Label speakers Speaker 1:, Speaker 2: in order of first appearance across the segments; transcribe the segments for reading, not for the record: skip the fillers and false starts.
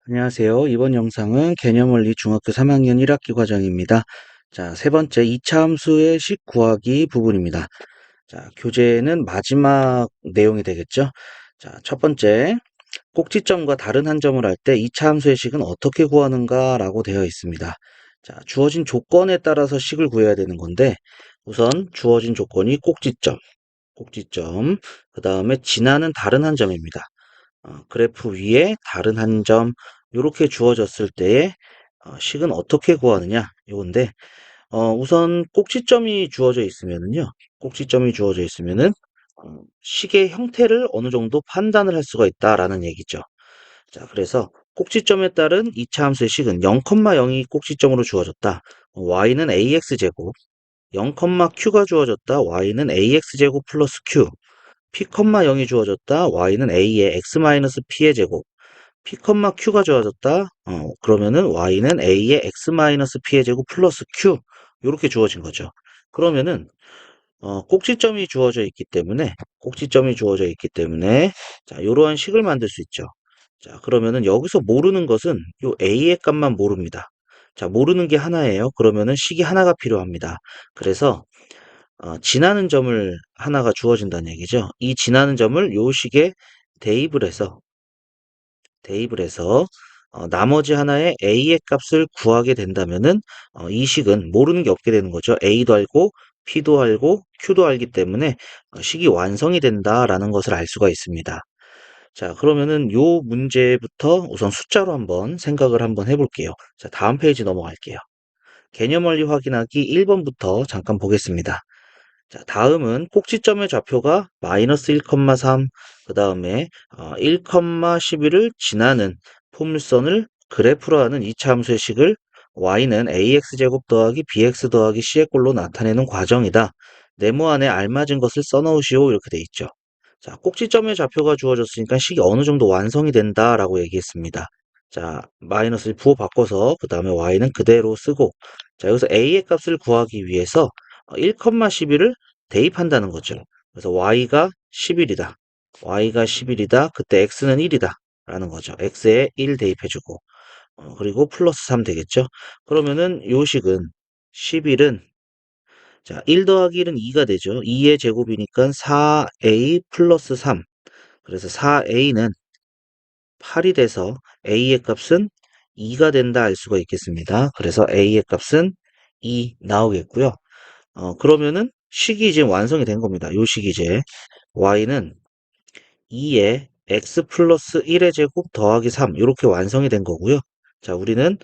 Speaker 1: 안녕하세요. 이번 영상은 개념원리 중학교 3학년 1학기 과정입니다. 자, 세 번째 2차 함수의 식 구하기 부분입니다. 자, 교재는 마지막 내용이 되겠죠. 자, 첫 번째, 꼭지점과 다른 한 점을 할 때 2차 함수의 식은 어떻게 구하는가 라고 되어 있습니다. 자, 주어진 조건에 따라서 식을 구해야 되는 건데, 우선 주어진 조건이 꼭지점, 그 다음에 지나는 다른 한 점입니다. 그래프 위에 다른 한 점, 이렇게 주어졌을 때의 식은 어떻게 구하느냐, 요건데, 우선 꼭지점이 주어져 있으면은요, 꼭지점이 주어져 있으면은, 식의 형태를 어느 정도 판단을 할 수가 있다라는 얘기죠. 자, 그래서 꼭지점에 따른 2차 함수의 식은 0,0이 꼭지점으로 주어졌다. y는 ax제곱, 0,q가 주어졌다. y는 ax제곱 플러스 q, p, 0이 주어졌다. y는 a의 x-p의 제곱, p, q가 주어졌다. 그러면은 y는 a의 x-p의 제곱 플러스 q, 이렇게 주어진 거죠. 그러면은 꼭지점이 주어져 있기 때문에 자, 이러한 식을 만들 수 있죠. 자, 그러면은 여기서 모르는 것은 요 a의 값만 모릅니다. 자, 모르는 게 하나예요. 그러면은 식이 하나가 필요합니다. 그래서 지나는 점을 하나가 주어진다는 얘기죠. 이 지나는 점을 요 식에 대입을 해서 나머지 하나의 a의 값을 구하게 된다면은 이 식은 모르는 게 없게 되는 거죠. a도 알고 p도 알고 q도 알기 때문에 식이 완성이 된다라는 것을 알 수가 있습니다. 자, 그러면은 요 문제부터 우선 숫자로 한번 생각을 한번 해볼게요. 자, 다음 페이지 넘어갈게요. 개념 원리 확인하기 1번부터 잠깐 보겠습니다. 자, 다음은 꼭지점의 좌표가 마이너스 1,3, 그 다음에 1,11을 지나는 포물선을 그래프로 하는 2차 함수의 식을 y는 ax제곱 더하기 bx 더하기 c의 꼴로 나타내는 과정이다. 네모 안에 알맞은 것을 써넣으시오. 이렇게 돼 있죠. 자, 꼭지점의 좌표가 주어졌으니까 식이 어느 정도 완성이 된다라고 얘기했습니다. 자, 마이너스를 부호 바꿔서 그 다음에 y는 그대로 쓰고, 자, 여기서 a의 값을 구하기 위해서 1,11을 대입한다는 거죠. 그래서 y가 11이다. y가 11이다. 그때 x는 1이다. 라는 거죠. x에 1 대입해주고, 그리고 플러스 3 되겠죠. 그러면은 요식은 11은, 자, 1 더하기 1은 2가 되죠. 2의 제곱이니까 4a 플러스 3. 그래서 4a는 8이 돼서 a의 값은 2가 된다 알 수가 있겠습니다. 그래서 a의 값은 2 나오겠고요. 그러면은 식이 지금 완성이 된 겁니다. 요 식이 이제 y는 2에 x 플러스 1의 제곱 더하기 3 이렇게 완성이 된 거고요. 자, 우리는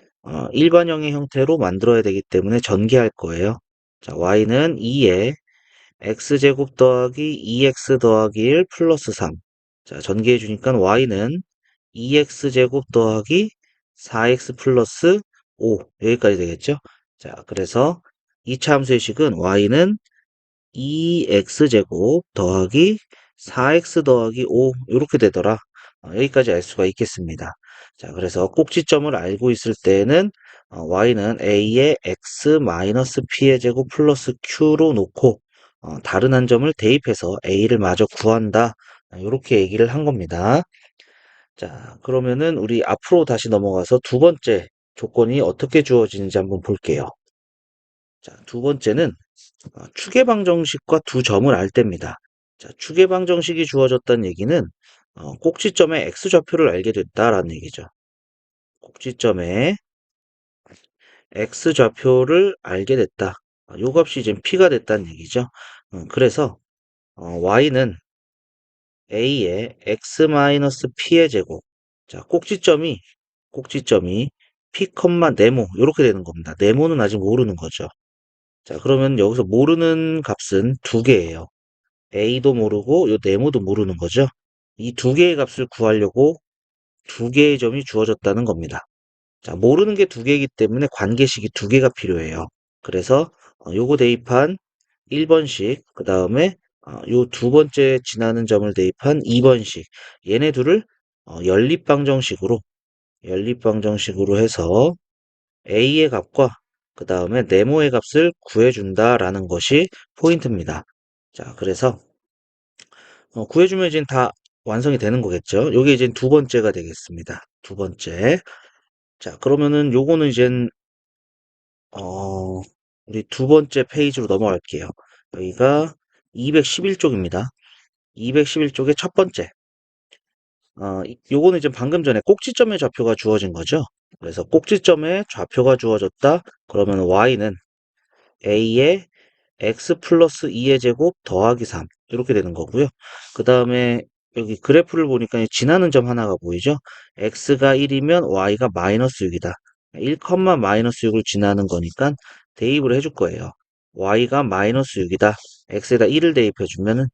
Speaker 1: 일반형의 형태로 만들어야 되기 때문에 전개할 거예요. 자, y는 2에 x제곱 더하기 2x 더하기 1 플러스 3. 자, 전개해 주니까 y는 2x제곱 더하기 4x 플러스 5 여기까지 되겠죠. 자, 그래서 2차 함수의 식은 y는 2x제곱 더하기 4x 더하기 5 이렇게 되더라. 여기까지 알 수가 있겠습니다. 자, 그래서 꼭지점을 알고 있을 때는 y는 a의 x-p의 제곱 플러스 q로 놓고 다른 한 점을 대입해서 a를 마저 구한다. 이렇게 얘기를 한 겁니다. 자, 그러면은 우리 앞으로 다시 넘어가서 두 번째 조건이 어떻게 주어지는지 한번 볼게요. 자, 두 번째는 추계방정식과 두 점을 알 때입니다. 자, 추계방정식이 주어졌다는 얘기는 꼭지점의 x좌표를 알게 됐다라는 얘기죠. 꼭지점의 x좌표를 알게 됐다. 요 값이 지금 p가 됐다는 얘기죠. 그래서 y는 a의 x-p의 제곱. 자, 꼭지점이 p, 네모 이렇게 되는 겁니다. 네모는 아직 모르는 거죠. 자, 그러면 여기서 모르는 값은 두 개예요. a도 모르고 요 네모도 모르는 거죠. 이 두 개의 값을 구하려고 두 개의 점이 주어졌다는 겁니다. 자, 모르는 게 두 개이기 때문에 관계식이 두 개가 필요해요. 그래서 요거 대입한 1번식, 그 다음에 요 두 번째 지나는 점을 대입한 2번식, 얘네 둘을 연립방정식으로 해서 a의 값과 그 다음에 네모의 값을 구해준다라는 것이 포인트입니다. 자, 그래서 구해주면 이제 다 완성이 되는 거겠죠. 요게 이제 두 번째가 되겠습니다. 두 번째. 자, 그러면은 요거는 이젠 어, 우리 두 번째 페이지로 넘어갈게요. 여기가 211쪽입니다. 211쪽의 첫 번째. 요거는 이제 방금 전에 꼭지점의 좌표가 주어진 거죠. 그래서 꼭지점에 좌표가 주어졌다. 그러면 y는 a의 x 플러스 2의 제곱 더하기 3 이렇게 되는 거고요. 그 다음에 여기 그래프를 보니까 지나는 점 하나가 보이죠? x가 1이면 y가 마이너스 6이다. 1, 마이너스 6을 지나는 거니까 대입을 해줄 거예요. y가 마이너스 6이다. x에다 1을 대입해주면은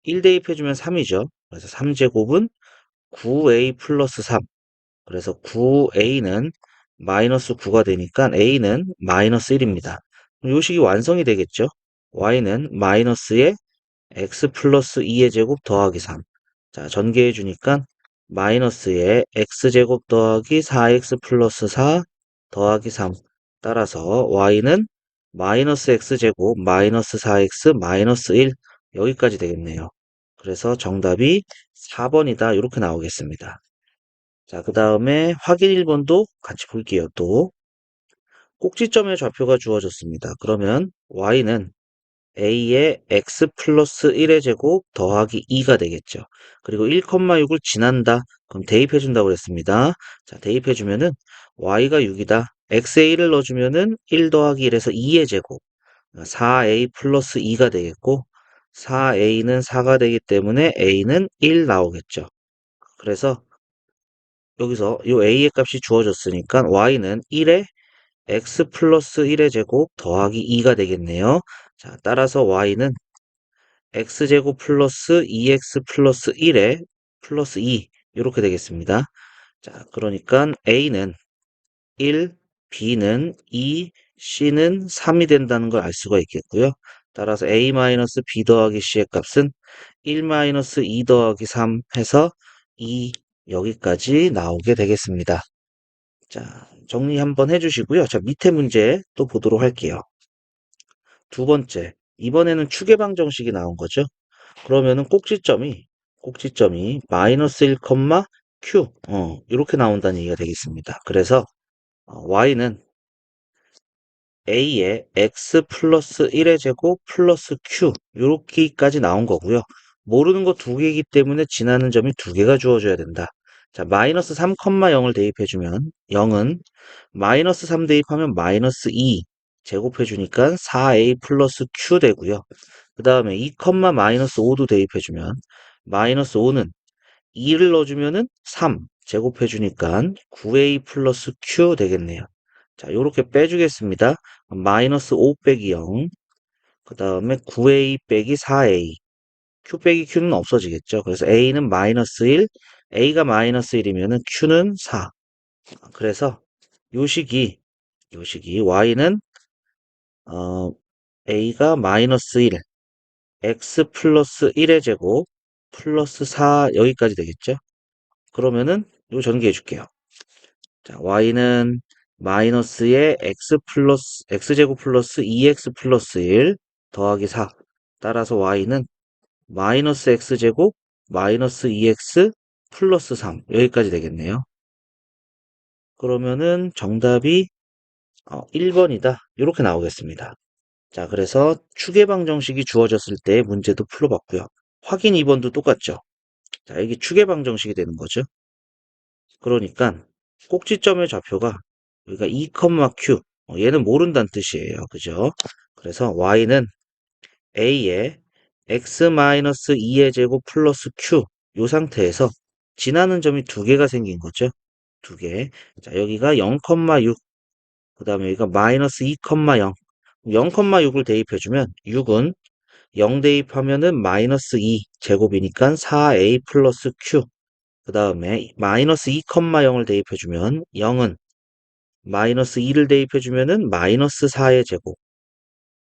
Speaker 1: 1 대입해주면 3이죠. 그래서 3제곱은 9a 플러스 3. 그래서 9a는 마이너스 9가 되니까 a는 마이너스 1입니다. 요 식이 완성이 되겠죠? y는 마이너스의 x 플러스 2의 제곱 더하기 3. 자, 전개해 주니까 마이너스의 x제곱 더하기 4x 플러스 4 더하기 3. 따라서 y는 마이너스 x제곱 마이너스 4x 마이너스 1 여기까지 되겠네요. 그래서 정답이 4번이다. 이렇게 나오겠습니다. 자, 그 다음에 확인 1번도 같이 볼게요. 또 꼭지점의 좌표가 주어졌습니다. 그러면 y는 a의 x 플러스 1의 제곱 더하기 2가 되겠죠. 그리고 1,6을 지난다. 그럼 대입해준다고 그랬습니다. 자, 대입해주면은 y가 6이다. x에 1을 넣어주면은 1 더하기 1에서 2의 제곱. 4a 플러스 2가 되겠고 4a는 4가 되기 때문에 a는 1 나오겠죠. 그래서 여기서 이 a의 값이 주어졌으니까 y는 1에 x 플러스 1의 제곱 더하기 2가 되겠네요. 자, 따라서 y는 x제곱 플러스 2x 플러스 1에 플러스 2 이렇게 되겠습니다. 자, 그러니까 a는 1, b는 2, c는 3이 된다는 걸 알 수가 있겠고요. 따라서 a-b 더하기 c의 값은 1-2 더하기 3 해서 2 여기까지 나오게 되겠습니다. 자, 정리 한번 해주시고요. 자, 밑에 문제 또 보도록 할게요. 두 번째, 이번에는 추계방정식이 나온 거죠. 그러면은 꼭지점이 마이너스 1, q 이렇게 나온다는 얘기가 되겠습니다. 그래서 y는 a의 x 플러스 1의 제곱 플러스 q 이렇게까지 나온 거고요. 모르는 거 두 개이기 때문에 지나는 점이 두 개가 주어져야 된다. 자, 마이너스 3, 0을 대입해주면 0은 마이너스 3 대입하면 마이너스 2 제곱해주니까 4a 플러스 q 되고요. 그 다음에 2, 마이너스 5도 대입해주면 마이너스 5는 2를 넣어주면은 3 제곱해주니까 9a 플러스 q 되겠네요. 자, 요렇게 빼주겠습니다. 마이너스 5 빼기 0. 그 다음에 9a 빼기 4a. q 빼기 q는 없어지겠죠. 그래서 a는 마이너스 1, a가 마이너스 1이면은 q는 4. 그래서 요식이 y는 어, a가 마이너스 1, x 플러스 1의 제곱 플러스 4 여기까지 되겠죠. 그러면은 요 전개해 줄게요. 자, y는 마이너스의 x제곱 플러스 2x 플러스 1 더하기 4. 따라서 y는 마이너스 x제곱 마이너스 2x 플러스 3 여기까지 되겠네요. 그러면은 정답이 1번이다. 이렇게 나오겠습니다. 자, 그래서 추계방정식이 주어졌을 때 문제도 풀어봤고요. 확인 2번도 똑같죠. 자, 이게 추계방정식이 되는 거죠. 그러니까 꼭지점의 좌표가 여기가 2, q 얘는 모른다는 뜻이에요. 그죠? 그래서 y는 a의 x-2의 제곱 플러스 q 요 상태에서 지나는 점이 두 개가 생긴 거죠. 두 개. 자, 여기가 0,6 그 다음에 여기가 마이너스 2,0 0,6을 대입해주면 6은 0 대입하면은 마이너스 2 제곱이니까 4a 플러스 q 그 다음에 마이너스 2,0을 대입해주면 0은 마이너스 2를 대입해주면은 마이너스 4의 제곱.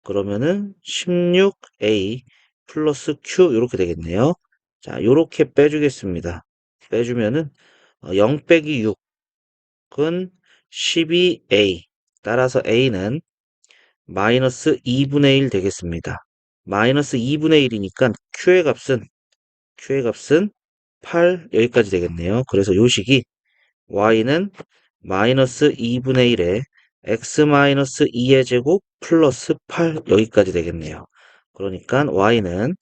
Speaker 1: 그러면은 16a 플러스 q 이렇게 되겠네요. 자, 요렇게 빼주겠습니다. 빼주면은 0 빼기 6은 12a. 따라서 a는 마이너스 2분의 1 되겠습니다. 마이너스 2분의 1이니까 q의 값은 8 여기까지 되겠네요. 그래서 요 식이 y는 마이너스 2분의 1에 x 마이너스 2의 제곱 플러스 8 여기까지 되겠네요. 그러니까 y는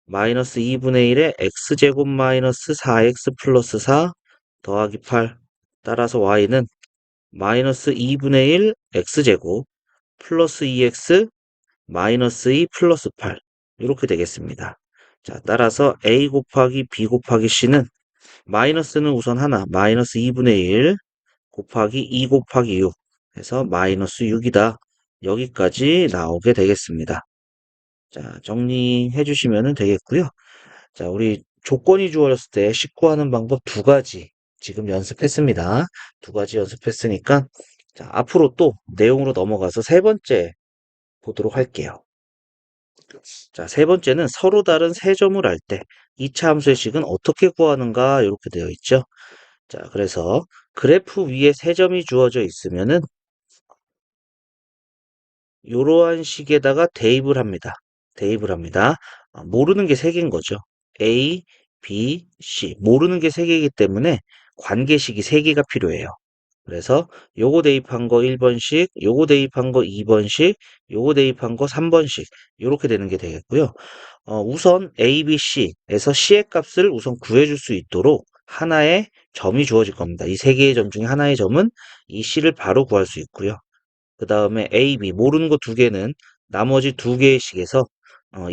Speaker 1: 마이너스 2분의 1에 x제곱 마이너스 4x 플러스 4 더하기 8 따라서 y는 마이너스 2분의 1 x제곱 플러스 2x 마이너스 2 플러스 8 이렇게 되겠습니다. 자, 따라서 a 곱하기 b 곱하기 c는 마이너스는 우선 하나 마이너스 2분의 1 곱하기 2 곱하기 6 해서 마이너스 6이다. 여기까지 나오게 되겠습니다. 자, 정리해 주시면 되겠고요. 자, 우리 조건이 주어졌을 때 식구하는 방법 두 가지 지금 연습했습니다. 두 가지 연습했으니까 자, 앞으로 또 내용으로 넘어가서 세 번째 보도록 할게요. 자, 세 번째는 서로 다른 세 점을 알 때 2차 함수의 식은 어떻게 구하는가 이렇게 되어 있죠. 자, 그래서 그래프 위에 세 점이 주어져 있으면은 이러한 식에다가 대입을 합니다. 대입을 합니다. 모르는 게 세 개인 거죠. A, B, C. 모르는 게 세 개이기 때문에 관계식이 세 개가 필요해요. 그래서 요거 대입한 거 1번씩, 요거 대입한 거 2번씩, 요거 대입한 거 3번씩 이렇게 되는 게 되겠고요. 우선 A, B, C에서 C의 값을 우선 구해줄 수 있도록 하나의 점이 주어질 겁니다. 이 세 개의 점 중에 하나의 점은 이 C를 바로 구할 수 있고요. 그 다음에 A, B 모르는 거 두 개는 나머지 두 개의 식에서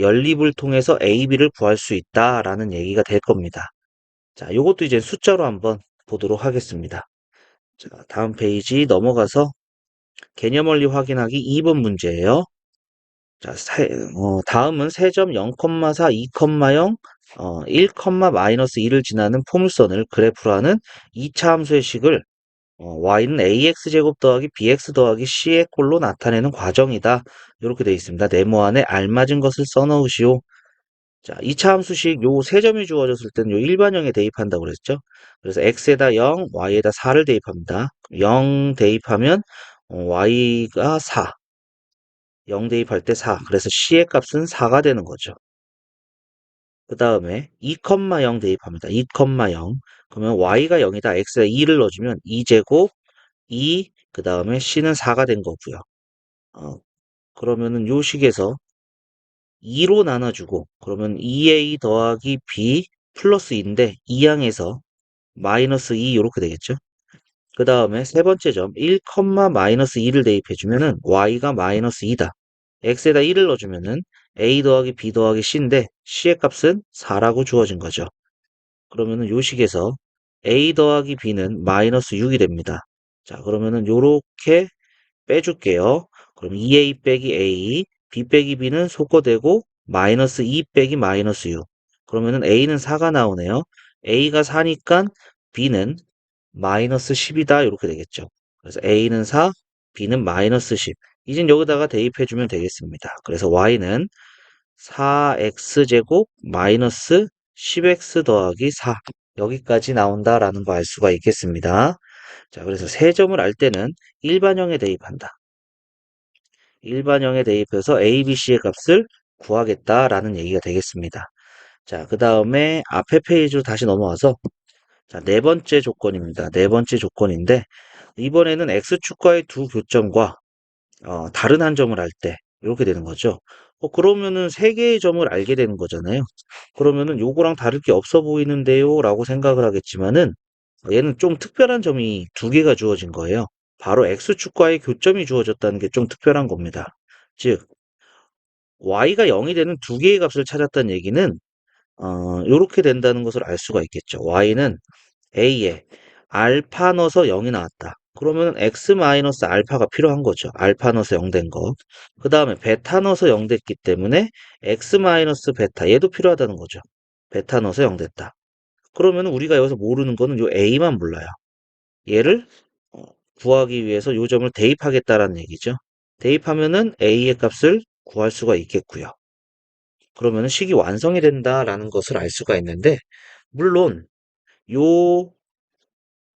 Speaker 1: 연립을 통해서 A, B를 구할 수 있다라는 얘기가 될 겁니다. 자, 요것도 이제 숫자로 한번 보도록 하겠습니다. 자, 다음 페이지 넘어가서 개념 원리 확인하기 2번 문제예요. 자, 다음은 세점 0,4, 2,0, 1, 마이너스 2를 지나는 포물선을 그래프로 하는 2차 함수의 식을 y는 ax제곱 더하기 bx 더하기 c의 꼴로 나타내는 과정이다. 이렇게 되어 있습니다. 네모안에 알맞은 것을 써넣으시오. 자, 2차 함수식 요 세 점이 주어졌을 때는 요 일반형에 대입한다고 그랬죠. 그래서 x에다 0, y에다 4를 대입합니다. 0 대입하면 y가 4, 0 대입할 때 4. 그래서 c의 값은 4가 되는 거죠. 그 다음에 2,0 대입합니다. 2,0. 그러면 y가 0이다. x에 2를 넣어주면 2제곱 2, 그 다음에 c는 4가 된 거고요. 그러면은 요 식에서 2로 나눠주고 그러면 2a 더하기 b 플러스 2인데 2항에서 마이너스 2 이렇게 되겠죠. 그 다음에 세 번째 점 1, 마이너스 2를 대입해주면은 y가 마이너스 2다. x에다 1을 넣어주면은 a 더하기 b 더하기 c인데 c의 값은 4라고 주어진 거죠. 그러면은 요 식에서 a 더하기 b는 마이너스 6이 됩니다. 자, 그러면은 요렇게 빼줄게요. 그럼 2a 빼기 a, b 빼기 b는 속거되고 마이너스 2 빼기 마이너스 6. 그러면은 a는 4가 나오네요. a가 4니까 b는 마이너스 10이다. 이렇게 되겠죠. 그래서 a는 4, b는 마이너스 10. 이젠 여기다가 대입해주면 되겠습니다. 그래서 y는 4x제곱 마이너스 10x 더하기 4. 여기까지 나온다라는 거 알 수가 있겠습니다. 자, 그래서 세 점을 알 때는 일반형에 대입한다. 일반형에 대입해서 A, B, C의 값을 구하겠다라는 얘기가 되겠습니다. 자, 그 다음에 앞에 페이지로 다시 넘어와서 자, 네 번째 조건입니다. 네 번째 조건인데 이번에는 X축과의 두 교점과 다른 한 점을 알 때 이렇게 되는 거죠. 그러면은 세 개의 점을 알게 되는 거잖아요. 그러면은 요거랑 다를 게 없어 보이는데요 라고 생각을 하겠지만은 얘는 좀 특별한 점이 두 개가 주어진 거예요. 바로 X축과의 교점이 주어졌다는 게 좀 특별한 겁니다. 즉 y가 0이 되는 두 개의 값을 찾았다는 얘기는 요렇게 된다는 것을 알 수가 있겠죠. y는 a에 알파 넣어서 0이 나왔다. 그러면 x 마이너스 알파가 필요한 거죠. 알파 넣어서 0 된 거. 그 다음에 베타 넣어서 0 됐기 때문에 x 마이너스 베타 얘도 필요하다는 거죠. 베타 넣어서 0 됐다. 그러면 우리가 여기서 모르는 거는 요 a만 몰라요. 얘를 구하기 위해서 요 점을 대입하겠다라는 얘기죠. 대입하면은 a의 값을 구할 수가 있겠고요. 그러면 식이 완성이 된다라는 것을 알 수가 있는데 물론 요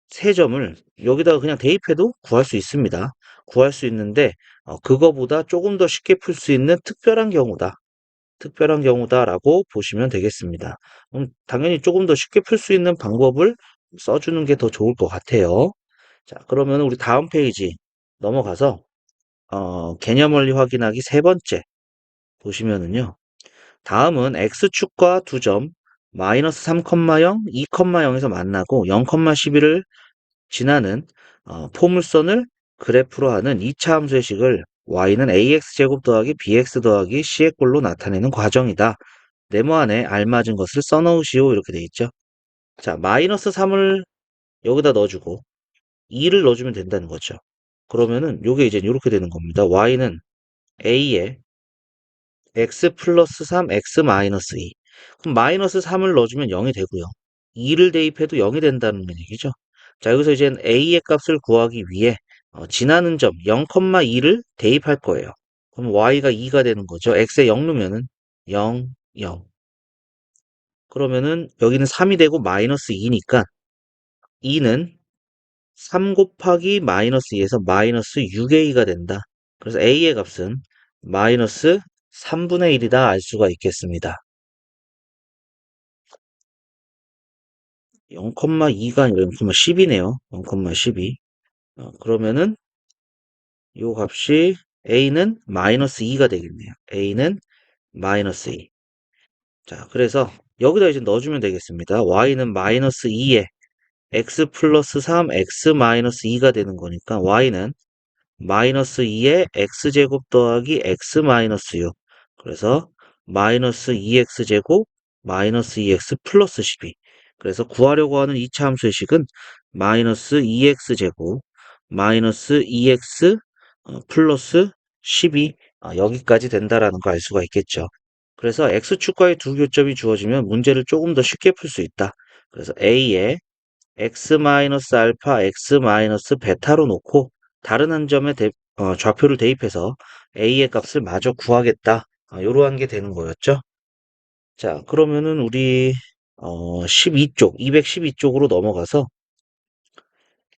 Speaker 1: 세 점을 여기다가 그냥 대입해도 구할 수 있습니다. 구할 수 있는데 그거보다 조금 더 쉽게 풀 수 있는 특별한 경우다. 특별한 경우다라고 보시면 되겠습니다. 당연히 조금 더 쉽게 풀 수 있는 방법을 써주는 게 더 좋을 것 같아요. 자, 그러면 우리 다음 페이지 넘어가서 개념 원리 확인하기 세 번째 보시면은요. 다음은 x축과 두 점 마이너스 3,0, 2,0에서 만나고 0,12를 지나는 포물선을 그래프로 하는 2차 함수의 식을 y는 ax제곱 더하기 bx 더하기 c의 꼴로 나타내는 과정이다. 네모 안에 알맞은 것을 써넣으시오. 이렇게 돼 있죠. 자, 마이너스 3을 여기다 넣어주고 2를 넣어주면 된다는 거죠. 그러면은 요게 이제 이렇게 되는 겁니다. y는 a에 x 플러스 3, x 마이너스 2. 그럼 마이너스 3을 넣어주면 0이 되고요. 2를 대입해도 0이 된다는 얘기죠. 자, 여기서 이제 a의 값을 구하기 위해 지나는 점 0,2를 대입할 거예요. 그럼 y가 2가 되는 거죠. x에 0 넣으면은 0, 0. 그러면은 여기는 3이 되고 마이너스 2니까 2는 3 곱하기 마이너스 2에서 마이너스 6a가 된다. 그래서 a의 값은 마이너스 3분의 1이다 알 수가 있겠습니다. 0,2가 아니라 0,10이네요. 0,12. 그러면은 요 값이 a는 마이너스 2가 되겠네요. a는 마이너스 2. 자, 그래서 여기다 이제 넣어주면 되겠습니다. y는 마이너스 2에 x 플러스 3, x 마이너스 2가 되는 거니까 y는 마이너스 2에 x제곱 더하기 x 마이너스 6. 그래서 마이너스 2x제곱 마이너스 2x 플러스 12. 그래서 구하려고 하는 2차 함수의 식은 마이너스 2x제곱 마이너스 2x 플러스 12 여기까지 된다라는 거 알 수가 있겠죠. 그래서 x축과의 두 교점이 주어지면 문제를 조금 더 쉽게 풀 수 있다. 그래서 a에 x 마이너스 알파, x 마이너스 베타로 놓고 다른 한 점에 좌표를 대입해서 a의 값을 마저 구하겠다. 이러한 게 되는 거였죠. 자, 그러면은 우리 12쪽, 212쪽으로 넘어가서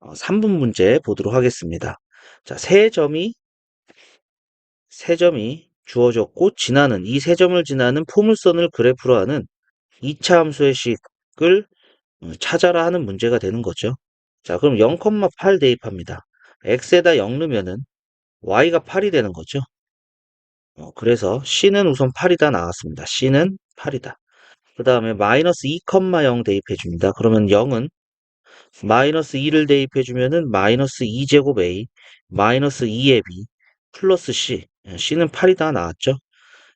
Speaker 1: 3분 문제 보도록 하겠습니다. 자, 세 점이 주어졌고 지나는 이 세 점을 지나는 포물선을 그래프로 하는 2차 함수의 식을 찾아라 하는 문제가 되는 거죠. 자, 그럼 0,8 대입합니다. x에다 0 넣으면은 y가 8이 되는 거죠. 그래서 c는 우선 8이다 나왔습니다. c는 8이다. 그 다음에 마이너스 2,0 대입해 줍니다. 그러면 0은 마이너스 2를 대입해 주면은 마이너스 2제곱 a 마이너스 2의 b 플러스 c c는 8이다 나왔죠.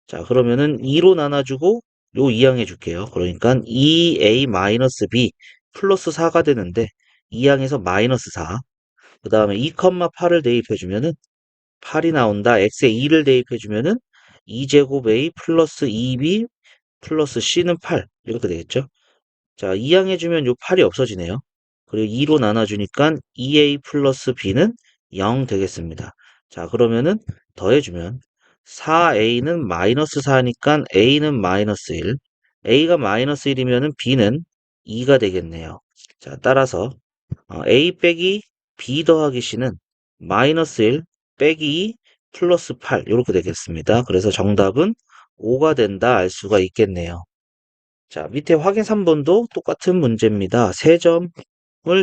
Speaker 1: 자, 그러면은 2로 나눠주고 요 이항해 줄게요. 그러니까 2a 마이너스 b 플러스 4가 되는데 이항에서 마이너스 4. 그 다음에 2,8을 대입해 주면은 8이 나온다. x에 2를 대입해 주면은 2제곱 a 플러스 2b 플러스 c는 8 이렇게 되겠죠. 자, 이항해 주면 요 8이 없어지네요. 그리고 2로 나눠주니까 2a 플러스 b는 0 되겠습니다. 자, 그러면은 더해주면 4a는 마이너스 4니까 a는 마이너스 1. a가 마이너스 1이면은 b는 2가 되겠네요. 자, 따라서 a 빼기 b 더하기 c는 마이너스 1 빼기 2 플러스 8 이렇게 되겠습니다. 그래서 정답은 5가 된다 알 수가 있겠네요. 자, 밑에 확인 3번도 똑같은 문제입니다. 세 점을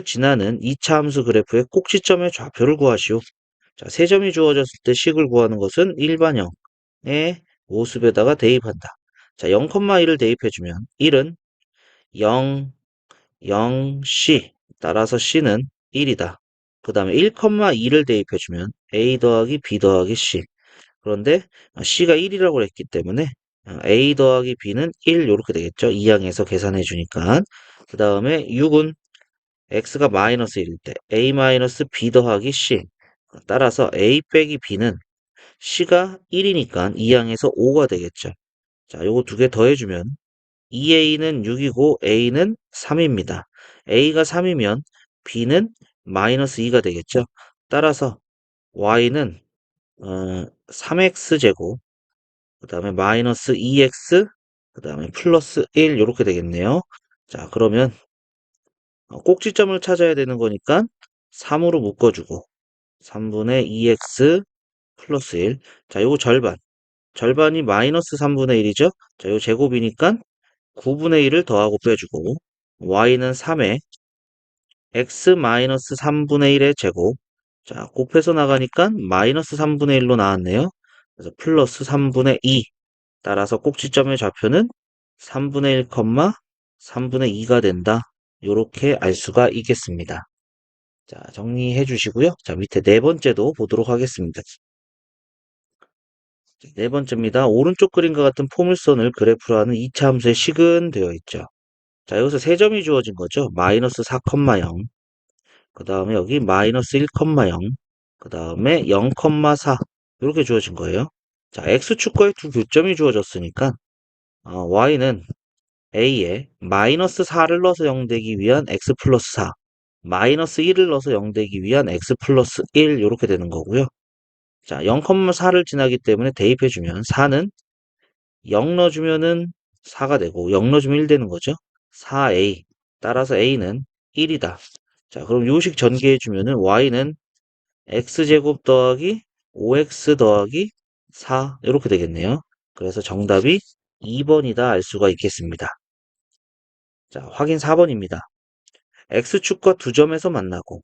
Speaker 1: 지나는 2차 함수 그래프의 꼭지점의 좌표를 구하시오. 자, 세 점이 주어졌을 때 식을 구하는 것은 일반형의 모습에다가 대입한다. 자, 0,1을 대입해주면 1은 0, 0, C. 따라서 C는 1이다. 그 다음에 1,2를 대입해주면 A 더하기 B 더하기 C. 그런데 C가 1이라고 했기 때문에 A 더하기 B는 1 이렇게 되겠죠. 이항에서 계산해 주니까. 그 다음에 6은 X가 마이너스 1일 때 A 마이너스 B 더하기 C. 따라서 A 빼기 B는 C가 1이니까 이항에서 5가 되겠죠. 자, 요거 두 개 더해주면 2a는 6이고 a는 3입니다. a가 3이면 b는 마이너스 2가 되겠죠. 따라서 y는 3x제곱 그 다음에 마이너스 2x 그 다음에 플러스 1 이렇게 되겠네요. 자, 그러면 꼭지점을 찾아야 되는 거니까 3으로 묶어주고 3분의 2x 플러스 1. 자, 요거 절반. 절반이 마이너스 3분의 1이죠? 자, 요 제곱이니까 9분의 1을 더하고 빼주고, y는 3에 x 마이너스 3분의 1의 제곱. 자, 곱해서 나가니까 마이너스 3분의 1로 나왔네요. 그래서 플러스 3분의 2. 따라서 꼭지점의 좌표는 3분의 1, 3분의 2가 된다. 요렇게 알 수가 있겠습니다. 자, 정리해 주시고요. 자, 밑에 네 번째도 보도록 하겠습니다. 네 번째입니다. 오른쪽 그림과 같은 포물선을 그래프로 하는 2차 함수의 식은 되어 있죠. 자, 여기서 세 점이 주어진 거죠. 마이너스 4,0. 그 다음에 여기 마이너스 1,0. 그 다음에 0,4. 이렇게 주어진 거예요. 자, x축과의 두 교점이 주어졌으니까 y는 a에 마이너스 4를 넣어서 0 되기 위한 x 플러스 4, 마이너스 1을 넣어서 0 되기 위한 x 플러스 1 이렇게 되는 거고요. 자, 0,4를 지나기 때문에 대입해주면 4는 0 넣어주면은 4가 되고 0 넣어주면 1 되는 거죠. 4a. 따라서 a는 1이다. 자, 그럼 요식 전개해주면은 y는 x제곱 더하기 5x 더하기 4 이렇게 되겠네요. 그래서 정답이 2번이다 알 수가 있겠습니다. 자, 확인 4번입니다. x축과 두 점에서 만나고,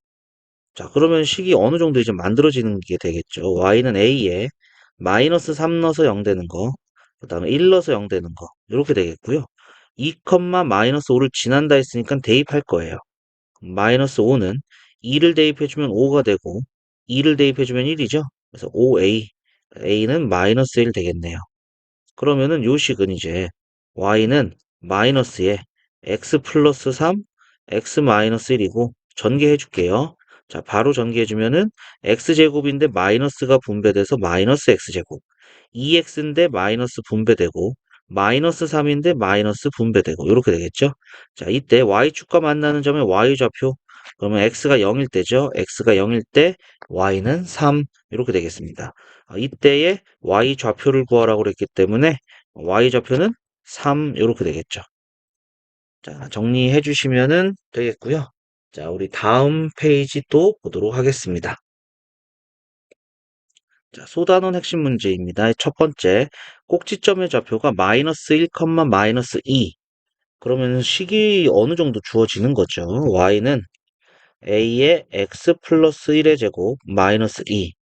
Speaker 1: 자, 그러면 식이 어느 정도 이제 만들어지는 게 되겠죠. y는 a에 마이너스 3 넣어서 0 되는 거, 그 다음에 1 넣어서 0 되는 거, 이렇게 되겠고요. 2, 마이너스 5를 지난다 했으니까 대입할 거예요. 마이너스 5는 2를 대입해주면 5가 되고, 2를 대입해주면 1이죠. 그래서 5a, a는 마이너스 1 되겠네요. 그러면은 요 식은 이제 y는 마이너스에 x 플러스 3, x 마이너스 1이고 전개해 줄게요. 자, 바로 전개해 주면은 x제곱인데 마이너스가 분배돼서 마이너스 x제곱, 2x인데 마이너스 분배되고 마이너스 3인데 마이너스 분배되고 이렇게 되겠죠. 자, 이때 y축과 만나는 점의 y좌표, 그러면 x가 0일 때죠. x가 0일 때 y는 3 이렇게 되겠습니다. 이때의 y좌표를 구하라고 그랬기 때문에 y좌표는 3 이렇게 되겠죠. 자, 정리해 주시면은 되겠고요. 자, 우리 다음 페이지 또 보도록 하겠습니다. 자, 소단원 핵심 문제입니다. 첫 번째, 꼭지점의 좌표가 마이너스 1, 마이너스 2. 그러면 식이 어느 정도 주어지는 거죠. y는 a의 x 플러스 1의 제곱 마이너스 2.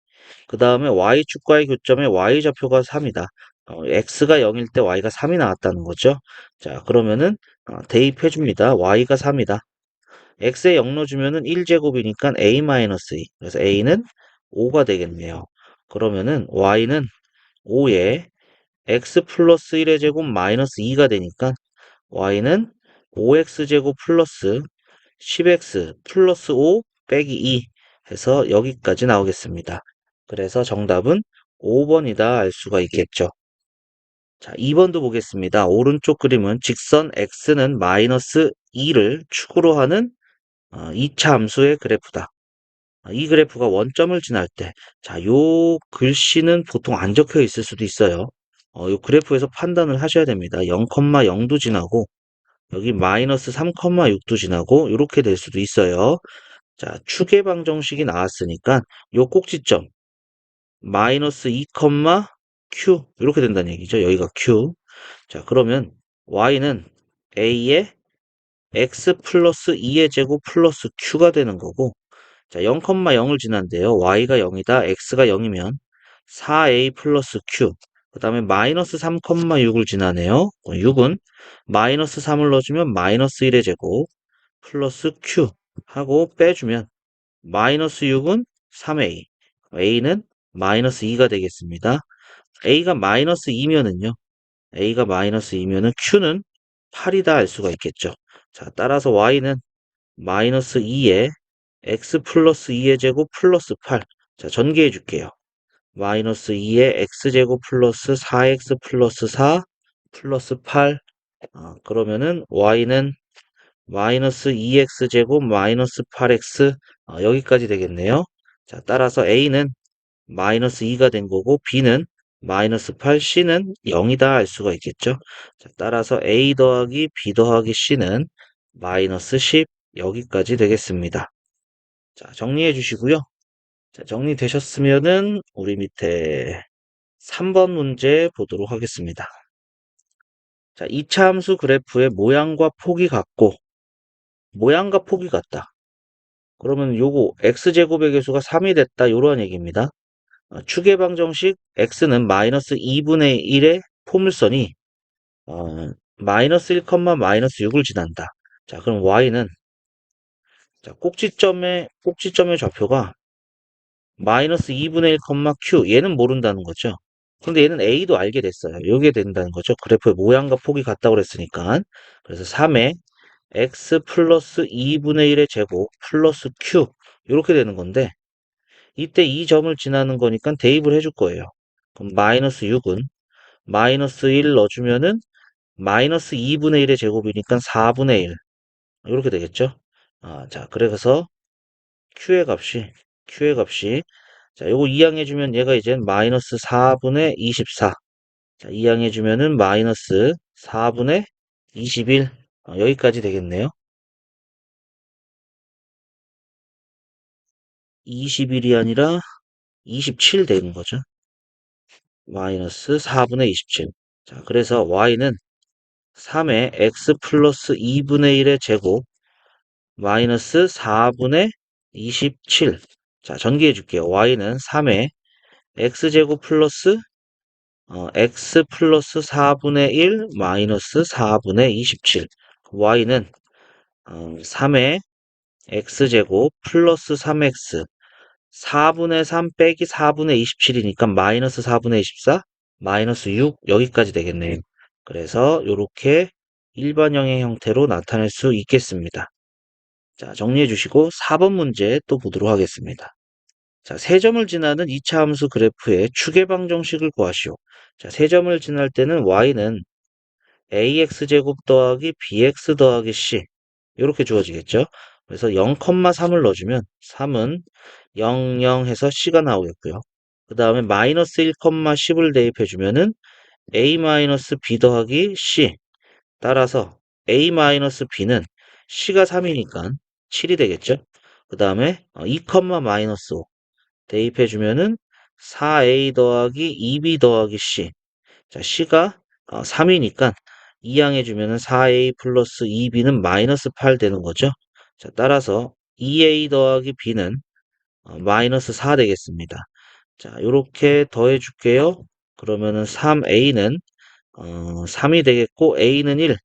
Speaker 1: 그 다음에 y축과의 교점에 y좌표가 3이다. x가 0일 때 y가 3이 나왔다는 거죠. 자, 그러면은 대입해 줍니다. y가 3이다. x에 0 넣어주면은 1제곱이니까 a-2. 그래서 a는 5가 되겠네요. 그러면은 y는 5에 x 플러스 1의 제곱 마이너스 2가 되니까 y는 5x제곱 플러스 10x 플러스 5 빼기 2 해서 여기까지 나오겠습니다. 그래서 정답은 5번이다 알 수가 있겠죠. 자, 2번도 보겠습니다. 오른쪽 그림은 직선 x는 마이너스 2를 축으로 하는 2차 함수의 그래프다. 이 그래프가 원점을 지날 때, 자, 요 글씨는 보통 안 적혀 있을 수도 있어요. 요 그래프에서 판단을 하셔야 됩니다. 0,0도 지나고, 여기 마이너스 3,6도 지나고, 이렇게 될 수도 있어요. 자, 추계 방정식이 나왔으니까, 요 꼭지점, 마이너스 2, q, 이렇게 된다는 얘기죠. 여기가 q. 자, 그러면 y는 a의 x 플러스 2의 제곱 플러스 q가 되는 거고, 자, 0,0을 지난데요. y가 0이다. x가 0이면 4a 플러스 q. 그 다음에 마이너스 3,6을 지나네요. 6은 마이너스 3을 넣어주면 마이너스 1의 제곱 플러스 q 하고 빼주면 마이너스 6은 3a. a는 마이너스 2가 되겠습니다. a가 마이너스 2면은요. a가 마이너스 2면은 q는 8이다 할 수가 있겠죠. 자, 따라서 y는 마이너스 2에 x 플러스 2의 제곱 플러스 8. 자, 전개해 줄게요. 마이너스 2에 x제곱 플러스 4x 플러스 4 플러스 8. 그러면은 y는 마이너스 2x제곱 마이너스 8x 여기까지 되겠네요. 자, 따라서 a는 마이너스 2가 된 거고 b는 마이너스 8, c는 0이다 할 수가 있겠죠. 자, 따라서 a 더하기 b 더하기 c는 마이너스 10 여기까지 되겠습니다. 자, 정리해 주시고요. 자, 정리되셨으면은 우리 밑에 3번 문제 보도록 하겠습니다. 자, 이차 함수 그래프의 모양과 폭이 같고, 모양과 폭이 같다. 그러면 요거 x제곱의 개수가 3이 됐다. 요런 얘기입니다. 추계 방정식 x는 마이너스 2분의 1의 포물선이 마이너스 1, 마이너스 6을 지난다. 자, 그럼 y는 자, 꼭지점의 좌표가 마이너스 2분의 1, q 얘는 모른다는 거죠. 근데 얘는 a도 알게 됐어요. 요게 된다는 거죠. 그래프의 모양과 폭이 같다고 그랬으니까. 그래서 3의 x 플러스 2분의 1의 제곱 플러스 q 이렇게 되는 건데 이때 이 점을 지나는 거니까 대입을 해줄 거예요. 그럼 마이너스 6은 마이너스 1 넣어주면은 마이너스 2분의 1의 제곱이니까 4분의 1 이렇게 되겠죠. 자, 그래서 q의 값이 자, 요거 이항해주면 얘가 이제 마이너스 4분의 24. 자, 이항해주면은 마이너스 4분의 21. 여기까지 되겠네요. 21이 아니라 27 되는 거죠. 마이너스 4분의 27. 자, 그래서 y는 3의 x 플러스 2분의 1의 제곱 마이너스 4분의 27. 자, 전기해 줄게요. y는 3의 x제곱 플러스 x 플러스 4분의 1 마이너스 4분의 27. y는 3의 x제곱 플러스 3x 4분의 3 빼기 4분의 27이니까 마이너스 4분의 24 마이너스 6 여기까지 되겠네요. 그래서 이렇게 일반형의 형태로 나타낼 수 있겠습니다. 자, 정리해 주시고 4번 문제 또 보도록 하겠습니다. 자, 세 점을 지나는 2차 함수 그래프의 추계 방정식을 구하시오. 자, 세 점을 지날 때는 y는 ax제곱 더하기 bx 더하기 c 이렇게 주어지겠죠. 그래서 0,3을 넣어주면 3은 0, 0 해서 c가 나오겠고요. 그 다음에 마이너스 1, 10을 대입해주면은 a-b 더하기 c 따라서 a-b는 c가 3이니까 7이 되겠죠. 그 다음에 2, 마이너스 5 대입해주면은 4a 더하기 2b 더하기 c. 자, c가 3이니까 이항해주면은 4a 플러스 2b는 마이너스 8 되는 거죠. 자, 따라서 2a 더하기 b는 마이너스 4 되겠습니다. 자, 요렇게 더해줄게요. 그러면은 3a는 3이 되겠고 a는 1.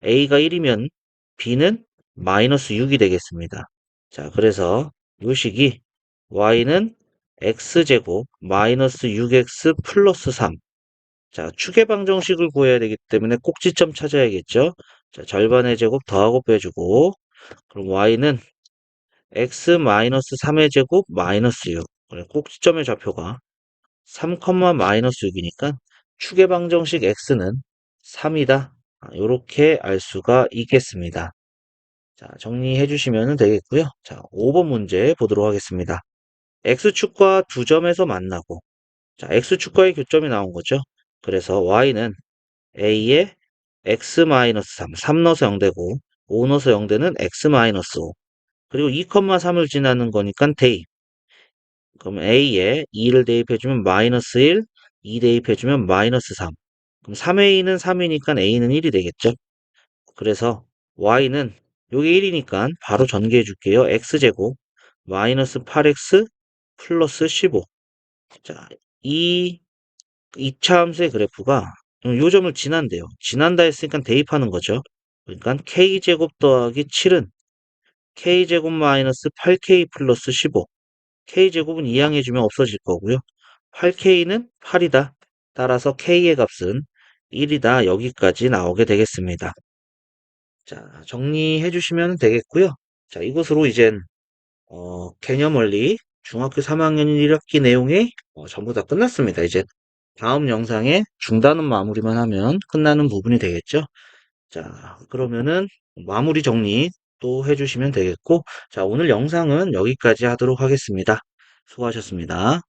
Speaker 1: a가 1이면 b는 마이너스 6이 되겠습니다. 자, 그래서 요 식이 y는 x제곱 마이너스 6x 플러스 3. 자, 추계 방정식을 구해야 되기 때문에 꼭지점 찾아야겠죠. 자, 절반의 제곱 더하고 빼주고 그럼 y는 x 마이너스 3의 제곱 마이너스 6. 그래, 꼭지점의 좌표가 3, 마이너스 6이니까 추계 방정식 x는 3이다. 이렇게 알 수가 있겠습니다. 자, 정리해 주시면 되겠고요. 자, 5번 문제 보도록 하겠습니다. x축과 두 점에서 만나고 자, x축과의 교점이 나온 거죠. 그래서 y는 a에 x-3, 3 넣어서 0 되고 5 넣어서 0 되는 x-5 그리고 2,3을 지나는 거니까 대입. 그럼 a에 2를 대입해주면 마이너스 1, 2 대입해주면 마이너스 3. 그럼 3a는 3이니까 a는 1이 되겠죠. 그래서 y는 요게 1이니까 바로 전개해 줄게요. x제곱 마이너스 8x 플러스 15. 자, 이 2차 함수의 그래프가 요 점을 지난대요. 지난다 했으니까 대입하는 거죠. 그러니까 k제곱 더하기 7은 k제곱 마이너스 8k 플러스 15. k제곱은 이항해주면 없어질 거고요. 8k는 8이다. 따라서 k의 값은 1이다. 여기까지 나오게 되겠습니다. 자, 정리해 주시면 되겠고요. 자, 이것으로 이젠 개념 원리 중학교 3학년 1학기 내용이 전부 다 끝났습니다. 이제 다음 영상에 중단은 마무리만 하면 끝나는 부분이 되겠죠. 자, 그러면은 마무리 정리 또 해주시면 되겠고, 자, 오늘 영상은 여기까지 하도록 하겠습니다. 수고하셨습니다.